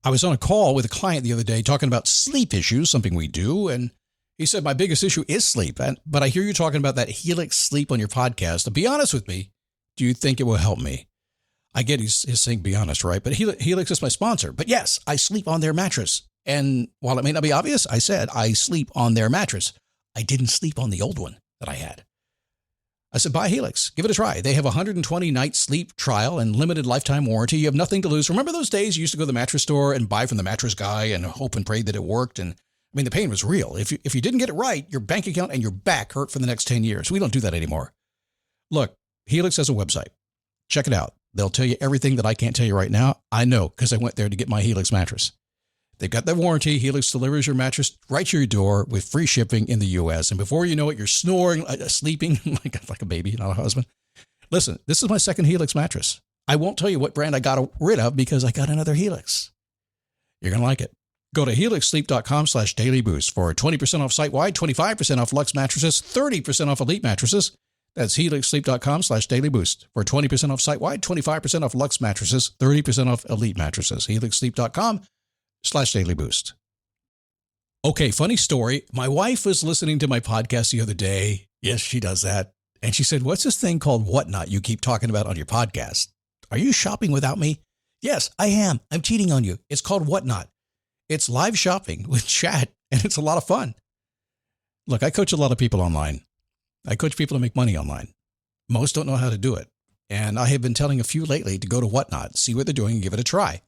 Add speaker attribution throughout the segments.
Speaker 1: I was on a call with a client the other day talking about sleep issues, something we do, and he said, my biggest issue is sleep. But I hear you talking about that Helix sleep on your podcast. To be honest with me, do you think it will help me? I get he's saying be honest, right? But Helix is my sponsor. But yes, I sleep on their mattress. And while it may not be obvious, I said I sleep on their mattress. I didn't sleep on the old one that I had. I said, buy Helix. Give it a try. They have a 120-night sleep trial and limited lifetime warranty. You have nothing to lose. Remember those days you used to go to the mattress store and buy from the mattress guy and hope and pray that it worked? And I mean, the pain was real. If you didn't get it right, your bank account and your back hurt for the next 10 years. We don't do that anymore. Look, Helix has a website. Check it out. They'll tell you everything that I can't tell you right now. I know because I went there to get my Helix mattress. They've got their warranty. Helix delivers your mattress right to your door with free shipping in the U.S. And before you know it, you're snoring, sleeping like a baby, not a husband. Listen, this is my second Helix mattress. I won't tell you what brand I got rid of because I got another Helix. You're going to like it. Go to helixsleep.com/dailyboost for 20% off site-wide, 25% off Luxe mattresses, 30% off Elite mattresses. That's helixsleep.com/dailyboost for 20% off site-wide, 25% off Luxe mattresses, 30% off Elite mattresses. helixsleep.com/dailyboost. Okay, funny story. My wife was listening to my podcast the other day. Yes, she does that. And she said, what's this thing called Whatnot you keep talking about on your podcast? Are you shopping without me? Yes, I am. I'm cheating on you. It's called Whatnot. It's live shopping with chat, and it's a lot of fun. Look, I coach a lot of people online. I coach people to make money online. Most don't know how to do it. And I have been telling a few lately to go to Whatnot, see what they're doing, and give it a try.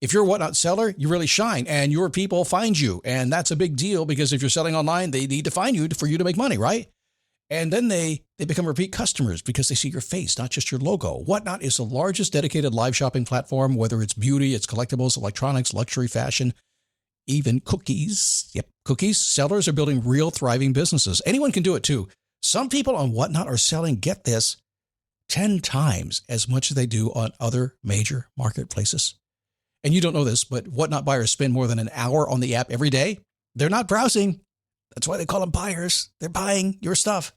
Speaker 1: If you're a Whatnot seller, you really shine, and your people find you. And that's a big deal because if you're selling online, they need to find you for you to make money, right? And then they become repeat customers because they see your face, not just your logo. Whatnot is the largest dedicated live shopping platform, whether it's beauty, it's collectibles, electronics, luxury, fashion, even cookies. Yep, cookies. Sellers are building real thriving businesses. Anyone can do it too. Some people on Whatnot are selling, get this, 10 times as much as they do on other major marketplaces. And you don't know this, but Whatnot buyers spend more than an hour on the app every day. They're not browsing. That's why they call them buyers. They're buying your stuff.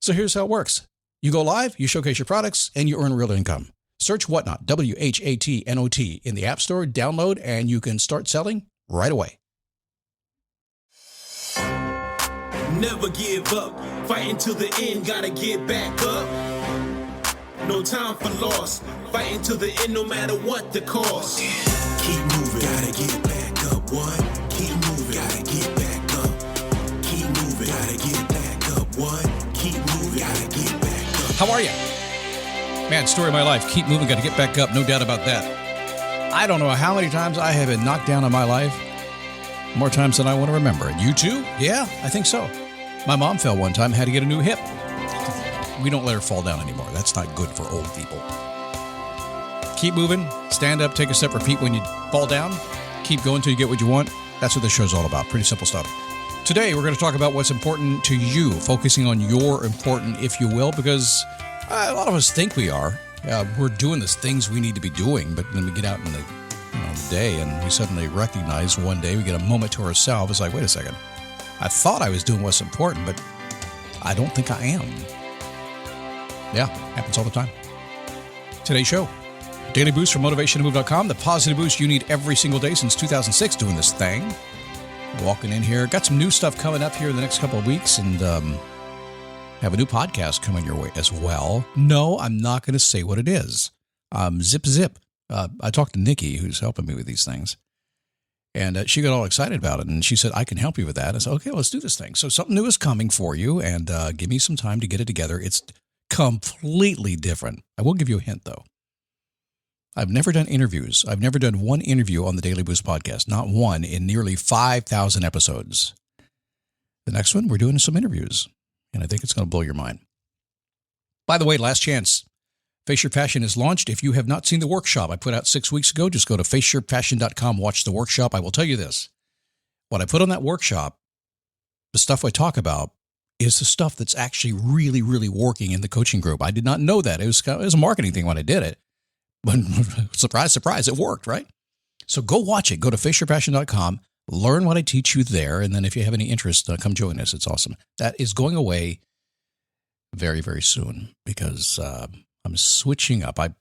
Speaker 1: So here's how it works. You go live, you showcase your products, and you earn real income. Search Whatnot, WHATNOT, in the App Store, download, and you can start selling right away.
Speaker 2: Never give up. Fighting to the end, gotta get back up. No time for loss. Fighting to the end, no matter what the cost. Keep moving, gotta get back up. What? Keep moving, gotta get back up. Keep moving, gotta get back up. What? Keep moving, gotta get back up.
Speaker 1: How are you? Man, story of my life. Keep moving, gotta get back up. No doubt about that. I don't know how many times I have been knocked down in my life. More times than I want to remember. And you too? Yeah, I think so. My mom fell one time, had to get a new hip. We don't let her fall down anymore. That's not good for old people. Keep moving, stand up, take a step, repeat when you fall down. Keep going until you get what you want. That's what this show's all about. Pretty simple stuff. Today, we're going to talk about what's important to you, focusing on your important, if you will, because a lot of us think we are. We're doing the things we need to be doing, but then we get out in the day and we suddenly recognize one day, we get a moment to ourselves. It's like, wait a second. I thought I was doing what's important, but I don't think I am. Yeah, happens all the time. Today's show, Daily Boost from MotivationToMove.com, the positive boost you need every single day since 2006 doing this thing. Walking in here, got some new stuff coming up here in the next couple of weeks, and have a new podcast coming your way as well. No, I'm not going to say what it is. Zip. I talked to Nikki, who's helping me with these things, and she got all excited about it, and she said, I can help you with that. I said, okay, let's do this thing. So something new is coming for you, and give me some time to get it together. It's completely different. I will give you a hint, though. I've never done interviews. I've never done one interview on the Daily Boost podcast, not one in nearly 5,000 episodes. The next one, we're doing some interviews, and I think it's going to blow your mind. By the way, last chance. Face Your Passion is launched. If you have not seen the workshop I put out 6 weeks ago, just go to faceyourpassion.com, watch the workshop. I will tell you this. What I put on that workshop, the stuff I talk about, is the stuff that's actually really, really working in the coaching group. I did not know that. It was a marketing thing when I did it. But surprise, surprise, it worked, right? So go watch it. Go to faceyourpassion.com, learn what I teach you there, and then if you have any interest, come join us. It's awesome. That is going away very, very soon because I'm switching up. I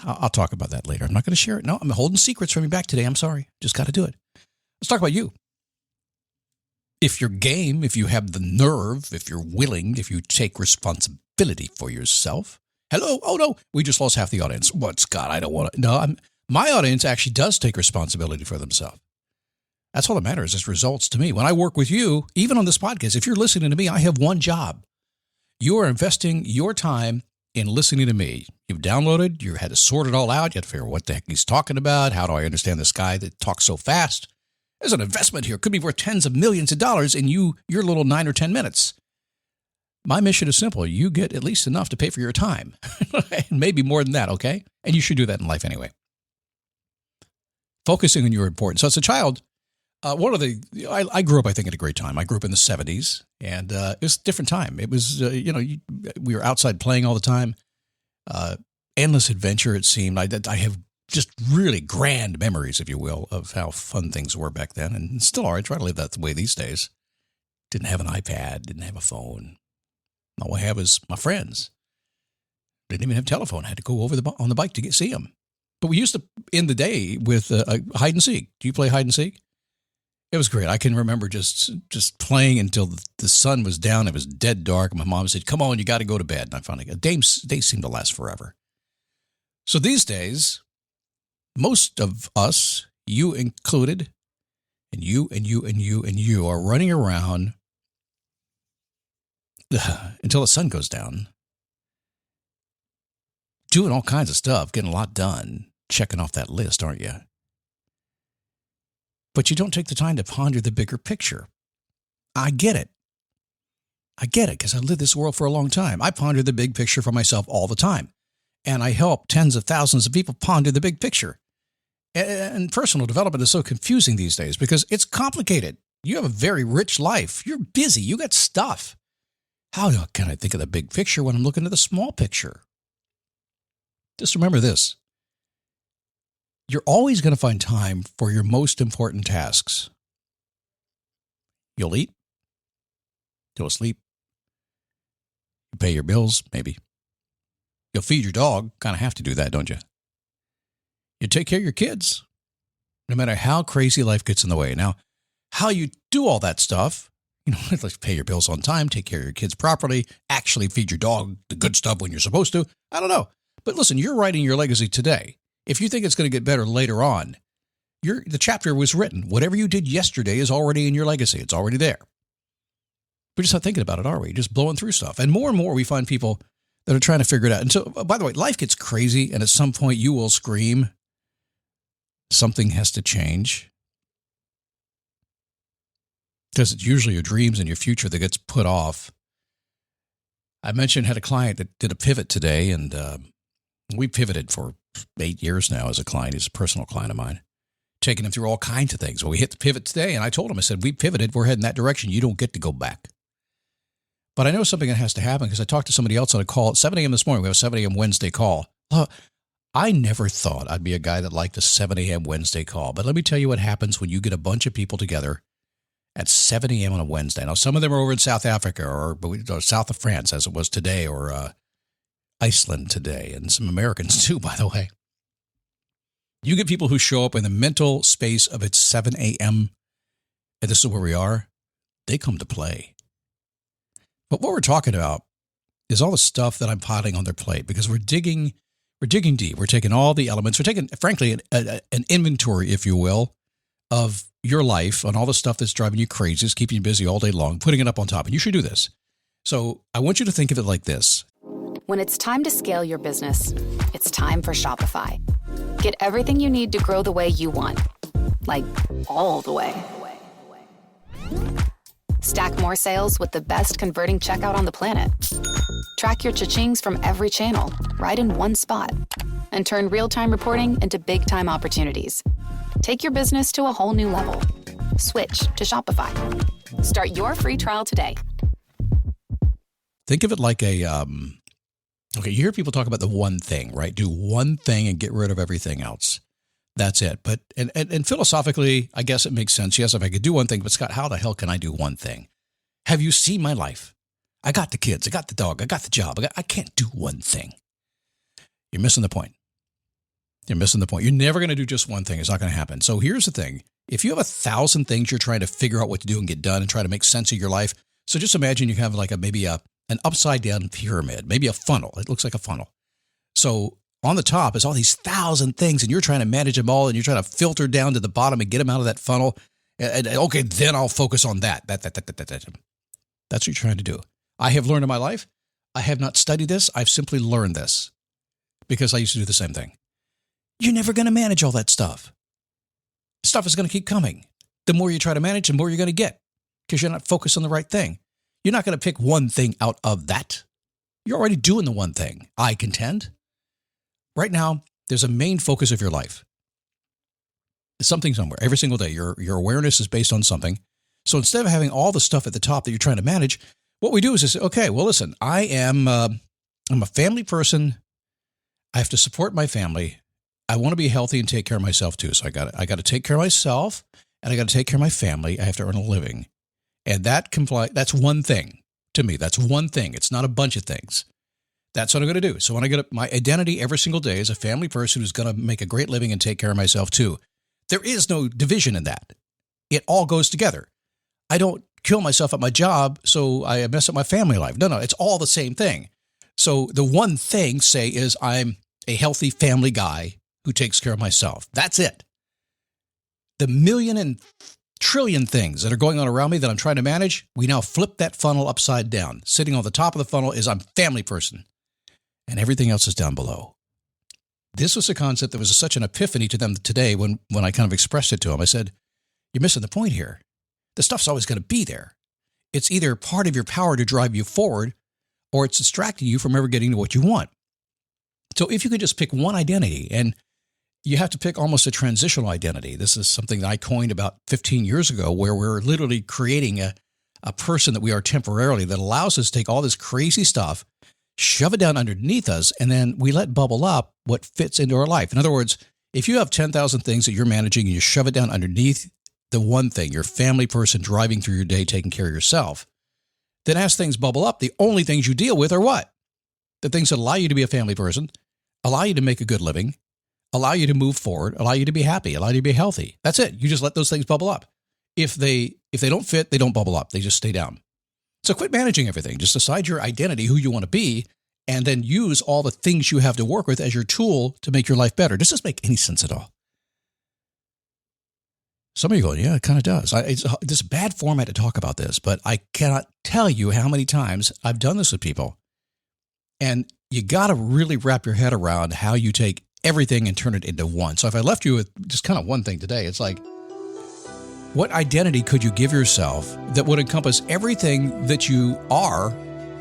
Speaker 1: I'll talk about that later. I'm not going to share it. No, I'm holding secrets from you back today. I'm sorry. Just got to do it. Let's talk about you. If you're game, if you have the nerve, if you're willing, if you take responsibility for yourself. Hello? Oh, no. We just lost half the audience. What, Scott? I don't want to. No, my audience actually does take responsibility for themselves. That's all that matters is results to me. When I work with you, even on this podcast, if you're listening to me, I have one job. You are investing your time in listening to me. You've downloaded, you had to sort it all out. You had to figure out what the heck he's talking about. How do I understand this guy that talks so fast? There's an investment here. It could be worth tens of millions of dollars in your little 9 or 10 minutes. My mission is simple. You get at least enough to pay for your time. Maybe more than that, okay? And you should do that in life anyway. Focusing on your importance. So as a child, I grew up, I think, at a great time. I grew up in the 70s, and it was a different time. It was, we were outside playing all the time. Endless adventure, it seemed. I have just really grand memories, if you will, of how fun things were back then, and still are. I try to live that way these days. Didn't have an iPad, didn't have a phone. All I have is my friends. Didn't even have a telephone. I had to go over on the bike to see them. But we used to end the day with hide and seek. Do you play hide and seek? It was great. I can remember just playing until the sun was down. It was dead dark. My mom said, "Come on, you got to go to bed." And I finally got. Days seem to last forever. So these days, most of us, you included, and you are running around until the sun goes down, doing all kinds of stuff, getting a lot done, checking off that list, aren't you? But you don't take the time to ponder the bigger picture. I get it because I lived this world for a long time. I ponder the big picture for myself all the time. And I help tens of thousands of people ponder the big picture. And personal development is so confusing these days because it's complicated. You have a very rich life. You're busy. You got stuff. How can I think of the big picture when I'm looking at the small picture? Just remember this. You're always going to find time for your most important tasks. You'll eat. You'll sleep. You pay your bills, maybe. You'll feed your dog. Kind of have to do that, don't you? You take care of your kids, no matter how crazy life gets in the way. Now, how you do all that stuff, like pay your bills on time, take care of your kids properly, actually feed your dog the good stuff when you're supposed to, I don't know. But listen, you're writing your legacy today. If you think it's going to get better later on, the chapter was written. Whatever you did yesterday is already in your legacy. It's already there. We're just not thinking about it, are we? Just blowing through stuff. And more we find people that are trying to figure it out. And so, by the way, life gets crazy, and at some point you will scream, something has to change. Because it's usually your dreams and your future that gets put off. I had a client that did a pivot today, and we pivoted for 8 years now as a client. He's a personal client of mine. Taking him through all kinds of things. Well, we hit the pivot today, and I told him, I said, we pivoted. We're heading that direction. You don't get to go back. But I know something that has to happen because I talked to somebody else on a call at 7 a.m. this morning. We have a 7 a.m. Wednesday call. I never thought I'd be a guy that liked a 7 a.m. Wednesday call. But let me tell you what happens when you get a bunch of people together at 7 a.m. on a Wednesday. Now, some of them are over in South Africa or south of France, as it was today, or Iceland today, and some Americans too, by the way. You get people who show up in the mental space of it's 7 a.m., and this is where we are, they come to play. But what we're talking about is all the stuff that I'm piling on their plate because we're digging deep. We're taking all the elements. We're taking, frankly, an inventory, if you will, of your life on all the stuff that's driving you crazy, is keeping you busy all day long, putting it up on top. And you should do this. So I want you to think of it like this.
Speaker 3: When it's time to scale your business, it's time for Shopify. Get everything you need to grow the way you want. Like, all the way. Stack more sales with the best converting checkout on the planet. Track your cha-chings from every channel, right in one spot. And turn real-time reporting into big-time opportunities. Take your business to a whole new level. Switch to Shopify. Start your free trial today.
Speaker 1: Think of it like okay, you hear people talk about the one thing, right? Do one thing and get rid of everything else. That's it. But and philosophically, I guess it makes sense. Yes, if I could do one thing, but Scott, how the hell can I do one thing? Have you seen my life? I got the kids, I got the dog, I got the job. I can't do one thing. You're missing the point. You're missing the point. You're never going to do just one thing. It's not going to happen. So here's the thing. If you have 1,000 things you're trying to figure out what to do and get done and try to make sense of your life. So just imagine you have like maybe an upside down pyramid, maybe a funnel. It looks like a funnel. So on the top is all these 1,000 things and you're trying to manage them all and you're trying to filter down to the bottom and get them out of that funnel. And okay, then I'll focus on that. That's what you're trying to do. I have learned in my life. I have not studied this. I've simply learned this because I used to do the same thing. You're never going to manage all that stuff. Stuff is going to keep coming. The more you try to manage, the more you're going to get because you're not focused on the right thing. You're not going to pick one thing out of that. You're already doing the one thing, I contend. Right now, there's a main focus of your life. It's something somewhere. Every single day, your awareness is based on something. So instead of having all the stuff at the top that you're trying to manage, what we do is say, okay, well, listen, I'm a family person. I have to support my family. I want to be healthy and take care of myself too. So I got to take care of myself and I got to take care of my family. I have to earn a living. And that's one thing to me. That's one thing. It's not a bunch of things. That's what I'm going to do. So when I get up, my identity every single day is a family person who's going to make a great living and take care of myself too. There is no division in that. It all goes together. I don't kill myself at my job, so I mess up my family life. No, it's all the same thing. So the one thing, say, is I'm a healthy family guy who takes care of myself. That's it. The million and trillion things that are going on around me that I'm trying to manage, we now flip that funnel upside down. Sitting on the top of the funnel is I'm family person, and everything else is down below. This was a concept that was such an epiphany to them today when I kind of expressed it to them. I said, you're missing the point here. The stuff's always going to be there. It's either part of your power to drive you forward or it's distracting you from ever getting to what you want. So if you could just pick one identity, and you have to pick almost a transitional identity. This is something that I coined about 15 years ago, where we're literally creating a person that we are temporarily that allows us to take all this crazy stuff, shove it down underneath us, and then we let bubble up what fits into our life. In other words, if you have 10,000 things that you're managing and you shove it down underneath the one thing, your family person driving through your day, taking care of yourself, then as things bubble up, the only things you deal with are what? The things that allow you to be a family person, allow you to make a good living, allow you to move forward, allow you to be happy, allow you to be healthy. That's it. You just let those things bubble up. If they don't fit, they don't bubble up. They just stay down. So quit managing everything. Just decide your identity, who you want to be, and then use all the things you have to work with as your tool to make your life better. Does this make any sense at all? Some of you are going, yeah, it kind of does. It's a bad format to talk about this, but I cannot tell you how many times I've done this with people. And you got to really wrap your head around how you take everything and turn it into one. So if I left you with just kind of one thing today, it's like, what identity could you give yourself that would encompass everything that you are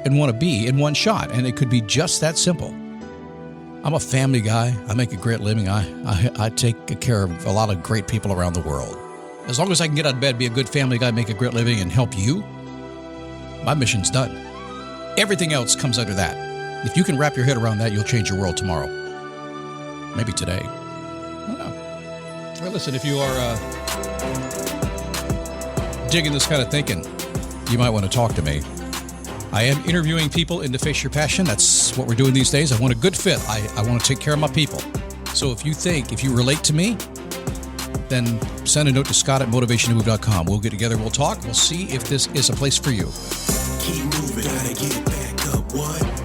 Speaker 1: and want to be in one shot? And it could be just that simple. I'm a family guy. I make a great living. I take care of a lot of great people around the world. As long as I can get out of bed, be a good family guy, make a great living, and help you, my mission's done. Everything else comes under that. If you can wrap your head around that, you'll change your world tomorrow. Maybe today. I don't know. Well, listen, if you are digging this kind of thinking, you might want to talk to me. I am interviewing people into Face Your Passion. That's what we're doing these days. I want a good fit. I want to take care of my people. So if you relate to me, then send a note to Scott@motivationtomove.com. We'll get together. We'll talk. We'll see if this is a place for you.
Speaker 2: Keep moving. Gotta get back up. What?